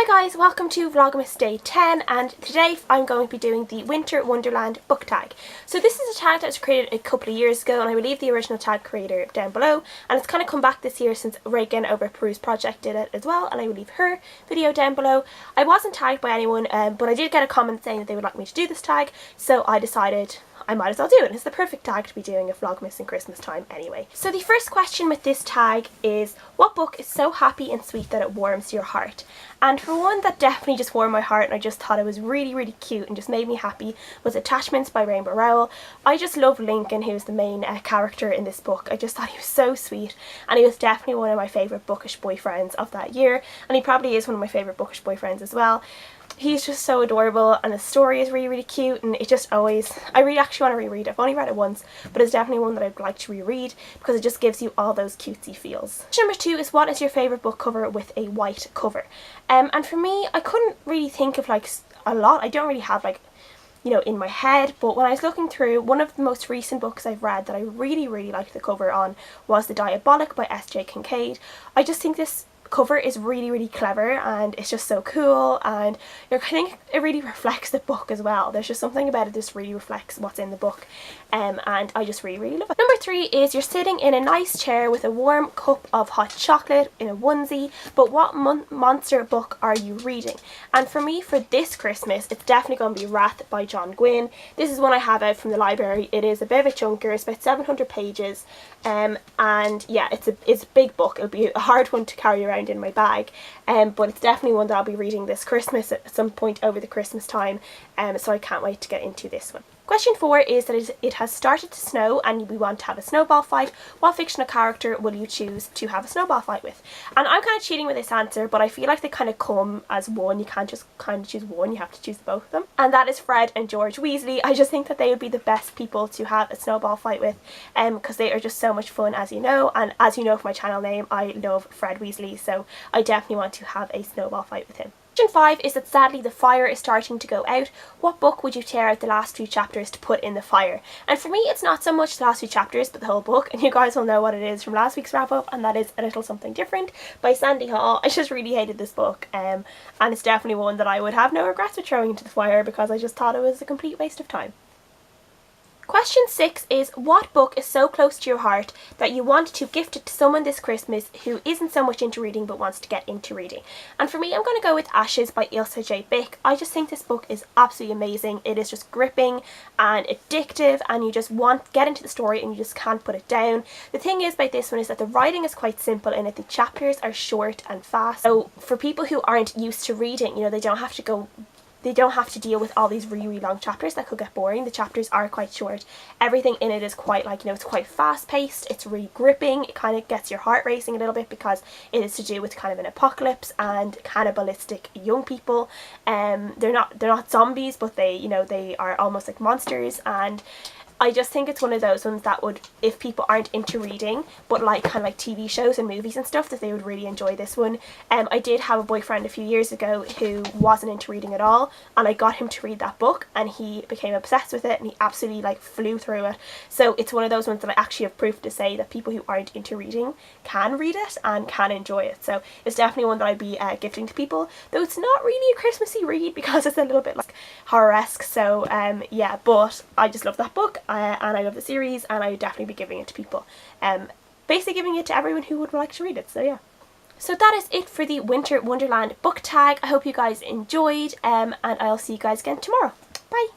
Hi guys, welcome to Vlogmas Day 10, and today I'm going to be doing the Winter Wonderland book tag. So this is a tag that was created a couple of years ago, and I will leave the original tag creator down below, and it's kind of come back this year since Reagan over at Peru's Project did it as well, and I will leave her video down below. I wasn't tagged by anyone, but I did get a comment saying that they would like me to do this tag, so I decided I might as well do it. It's the perfect tag to be doing a Vlogmas in Christmas time anyway. So the first question with this tag is, what book is so happy and sweet that it warms your heart? And for one that definitely just warmed my heart and I just thought it was really cute and just made me happy was Attachments by Rainbow Rowell. I just love Lincoln, who's the main character in this book. I just thought he was so sweet, and he was definitely one of my favourite bookish boyfriends of that year, and he probably is one of my favourite bookish boyfriends as well. He's just so adorable, and the story is really cute, and it just always, I really actually want to reread it. I've only read it once, but it's definitely one that I'd like to reread because it just gives you all those cutesy feels. Question number 2 is, what is your favourite book cover with a white cover? And for me, I couldn't really think of like a lot. I don't really have like, you know, in my head, but when I was looking through, one of the most recent books I've read that I really liked the cover on was The Diabolic by S.J. Kincaid. I just think this cover is really clever, and it's just so cool, and I think it really reflects the book as well. There's just something about it that just really reflects what's in the book, and I just really love it. Number 3 is, you're sitting in a nice chair with a warm cup of hot chocolate in a onesie, but what monster book are you reading? And for me, for this Christmas, it's definitely going to be Wrath by John Gwynne. This is one I have out from the library. It is a bit of a chunker. It's about 700 pages, and yeah, it's a big book. It'll be a hard one to carry around in my bag, but it's definitely one that I'll be reading this Christmas at some point over the Christmas time, so I can't wait to get into this one. Question 4 is that it has started to snow and we want to have a snowball fight. What fictional character will you choose to have a snowball fight with? And I'm kind of cheating with this answer, but I feel like they kind of come as one. You can't just kind of choose one, you have to choose both of them. And that is Fred and George Weasley. I just think that they would be the best people to have a snowball fight with, because they are just so much fun, as you know. And as you know from my channel name, I love Fred Weasley, so I definitely want to have a snowball fight with him. Question 5 is that sadly the fire is starting to go out. What book would you tear out the last few chapters to put in the fire? And for me, it's not so much the last few chapters, but the whole book, and you guys will know what it is from last week's wrap up, and that is A Little Something Different by Sandy Hall. I just really hated this book, and it's definitely one that I would have no regrets with throwing into the fire because I just thought it was a complete waste of time. Question 6 is, what book is so close to your heart that you want to gift it to someone this Christmas who isn't so much into reading but wants to get into reading? And for me, I'm going to go with Ashes by Ilse J. Bick. I just think this book is absolutely amazing. It is just gripping and addictive, and you just get into the story and you just can't put it down. The thing is about this one is that the writing is quite simple in it. The chapters are short and fast. So for people who aren't used to reading, you know, they don't have to deal with all these really long chapters that could get boring. The chapters are quite short. Everything in it is quite, like, you know, it's quite fast paced, it's really gripping. It kind of gets your heart racing a little bit because it is to do with kind of an apocalypse and cannibalistic young people. They're not zombies, but they are almost like monsters, and I just think it's one of those ones that would, if people aren't into reading but like kind of like TV shows and movies and stuff, that they would really enjoy this one. I did have a boyfriend a few years ago who wasn't into reading at all, and I got him to read that book and he became obsessed with it and he absolutely like flew through it. So it's one of those ones that I actually have proof to say that people who aren't into reading can read it and can enjoy it. So it's definitely one that I'd be gifting to people, though it's not really a Christmassy read because it's a little bit like horror-esque. So yeah, but I just love that book. And I love the series, and I would definitely be giving it to people. Basically giving it to everyone who would like to read it, so yeah. So that is it for the Winter Wonderland book tag. I hope you guys enjoyed, and I'll see you guys again tomorrow. Bye!